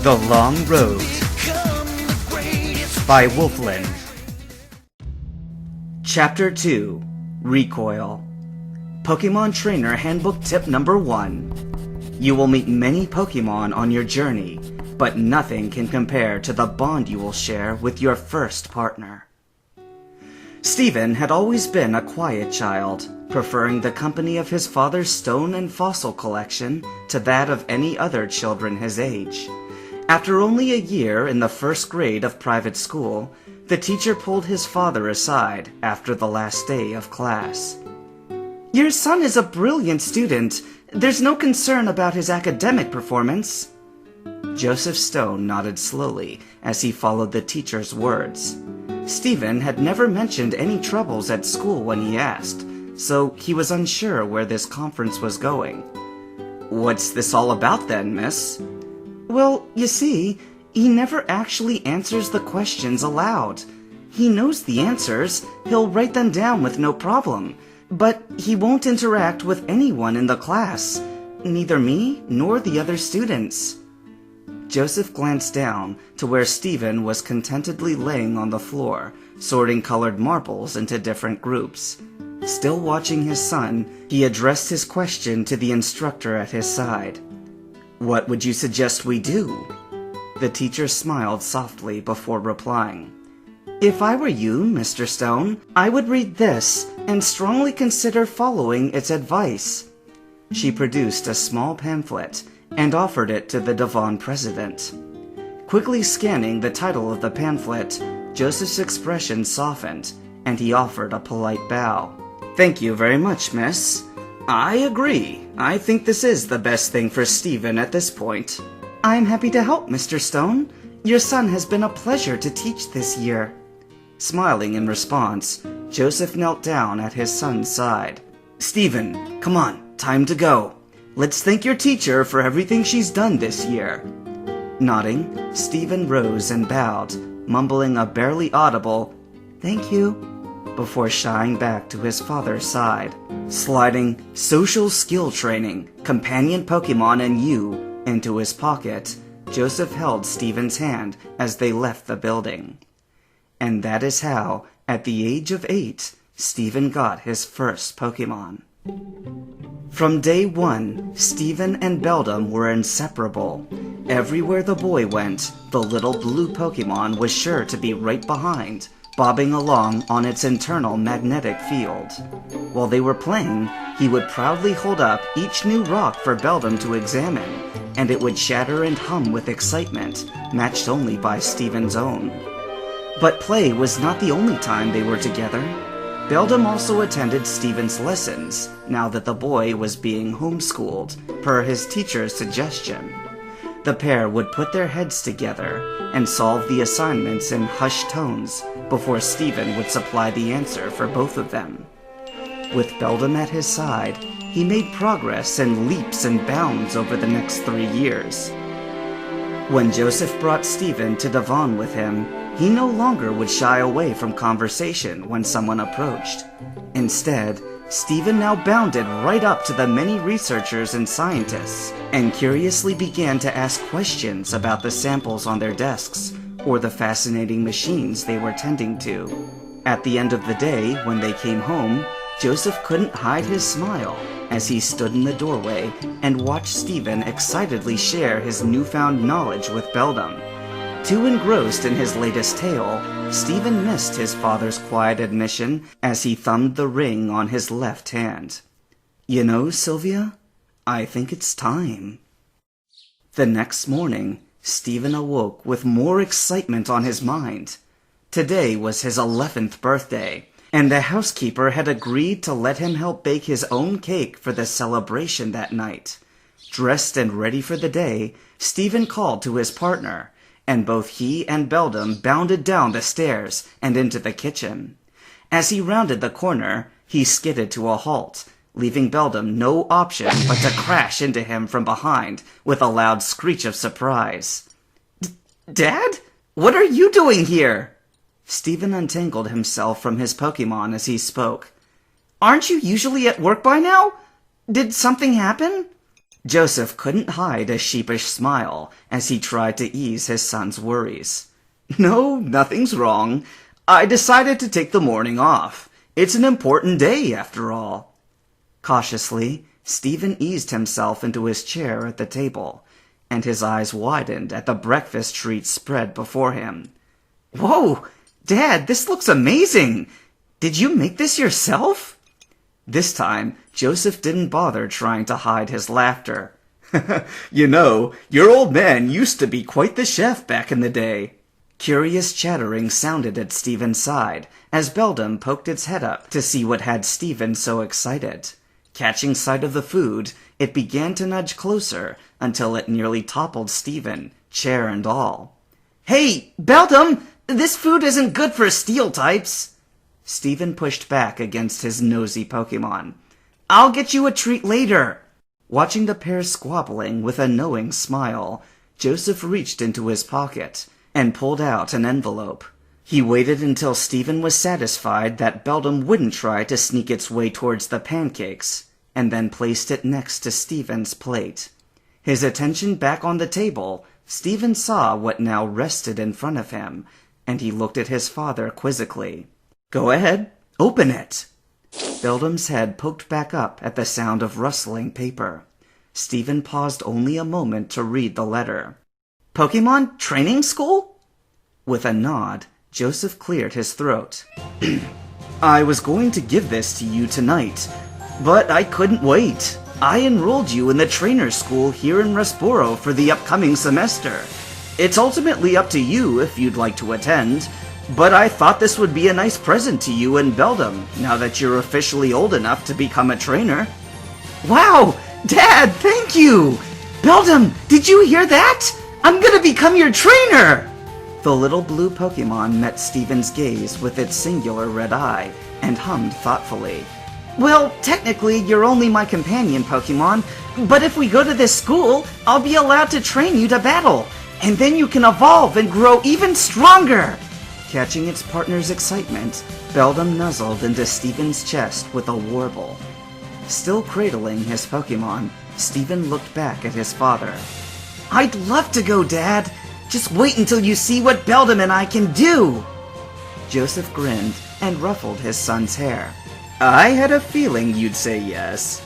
The Long Road by Wolfland. Chapter 2, Recoil. Pokemon Trainer Handbook Tip Number 1. You will meet many Pokemon on your journey, but nothing can compare to the bond you will share with your first partner. Stephen had always been a quiet child, preferring the company of his father's stone and fossil collection to that of any other children his age. After only a year in the first grade of private school, the teacher pulled his father aside after the last day of class. "Your son is a brilliant student. There's no concern about his academic performance." Joseph Stone nodded slowly as he followed the teacher's words. Stephen had never mentioned any troubles at school when he asked, so he was unsure where this conference was going. "What's this all about then, miss?" "Well, you see, he never actually answers the questions aloud. He knows the answers, he'll write them down with no problem, but he won't interact with anyone in the class, neither me nor the other students." Joseph glanced down to where Stephen was contentedly laying on the floor, sorting colored marbles into different groups. Still watching his son, he addressed his question to the instructor at his side. "What would you suggest we do?" The teacher smiled softly before replying. "If I were you, Mr. Stone, I would read this and strongly consider following its advice." She produced a small pamphlet and offered it to the Devon president. Quickly scanning the title of the pamphlet, Joseph's expression softened, and he offered a polite bow. "Thank you very much, miss. I agree. I think this is the best thing for Stephen at this point." "I'm happy to help, Mr. Stone. Your son has been a pleasure to teach this year." Smiling in response, Joseph knelt down at his son's side. "Stephen, come on, time to go. Let's thank your teacher for everything she's done this year." Nodding, Stephen rose and bowed, mumbling a barely audible, "Thank you," before shying back to his father's side. Sliding social skill training, companion Pokemon and you into his pocket, Joseph held Stephen's hand as they left the building. And that is how, at the age of 8, Stephen got his first Pokemon. From day one, Stephen and Beldum were inseparable. Everywhere the boy went, the little blue Pokemon was sure to be right behind, bobbing along on its internal magnetic field. While they were playing, he would proudly hold up each new rock for Beldum to examine, and it would shatter and hum with excitement, matched only by Stephen's own. But play was not the only time they were together. Beldum also attended Stephen's lessons, now that the boy was being homeschooled, per his teacher's suggestion. The pair would put their heads together and solve the assignments in hushed tones before Stephen would supply the answer for both of them. With Beldum at his side, he made progress in leaps and bounds over the next 3 years. When Joseph brought Stephen to Devon with him, he no longer would shy away from conversation when someone approached. Instead, Stephen now bounded right up to the many researchers and scientists, and curiously began to ask questions about the samples on their desks, or the fascinating machines they were tending to. At the end of the day, when they came home, Joseph couldn't hide his smile as he stood in the doorway and watched Stephen excitedly share his newfound knowledge with Beldum. Too engrossed in his latest tale, Stephen missed his father's quiet admission as he thumbed the ring on his left hand. "You know, Sylvia, I think it's time." The next morning, Stephen awoke with more excitement on his mind. Today was his 11th birthday, and the housekeeper had agreed to let him help bake his own cake for the celebration that night. Dressed and ready for the day, Stephen called to his partner, and both he and Beldum bounded down the stairs and into the kitchen. As he rounded the corner, he skidded to a halt, leaving Beldum no option but to crash into him from behind with a loud screech of surprise. "Dad? What are you doing here?" Stephen untangled himself from his Pokemon as he spoke. "Aren't you usually at work by now? Did something happen?" Joseph couldn't hide a sheepish smile as he tried to ease his son's worries. "No, nothing's wrong. I decided to take the morning off. It's an important day, after all." Cautiously, Stephen eased himself into his chair at the table, and his eyes widened at the breakfast treat spread before him. "Whoa! Dad, this looks amazing! Did you make this yourself?" This time, Joseph didn't bother trying to hide his laughter. "You know, your old man used to be quite the chef back in the day." Curious chattering sounded at Stephen's side as Beldam poked its head up to see what had Stephen so excited. Catching sight of the food, it began to nudge closer until it nearly toppled Stephen, chair and all. "Hey, Beldam! This food isn't good for steel types!" Stephen pushed back against his nosy Pokemon. "I'll get you a treat later." Watching the pair squabbling with a knowing smile, Joseph reached into his pocket and pulled out an envelope. He waited until Stephen was satisfied that Beldam wouldn't try to sneak its way towards the pancakes, and then placed it next to Stephen's plate. His attention back on the table, Stephen saw what now rested in front of him, and he looked at his father quizzically. "Go ahead, open it." Beldam's head poked back up at the sound of rustling paper. Stephen paused only a moment to read the letter. "Pokemon Training School?" With a nod, Joseph cleared his throat. "I was going to give this to you tonight, but I couldn't wait. I enrolled you in the trainer school here in Resporo for the upcoming semester. It's ultimately up to you if you'd like to attend, but I thought this would be a nice present to you and Beldam now that you're officially old enough to become a trainer." "Wow! Dad, thank you! Beldam, did you hear that? I'm gonna become your trainer!" The little blue Pokemon met Stephen's gaze with its singular red eye and hummed thoughtfully. "Well, technically, you're only my companion Pokemon, but if we go to this school, I'll be allowed to train you to battle, and then you can evolve and grow even stronger!" Catching its partner's excitement, Beldam nuzzled into Stephen's chest with a warble. Still cradling his Pokemon, Stephen looked back at his father. "I'd love to go, Dad! Just wait until you see what Beldam and I can do!" Joseph grinned and ruffled his son's hair. "I had a feeling you'd say yes."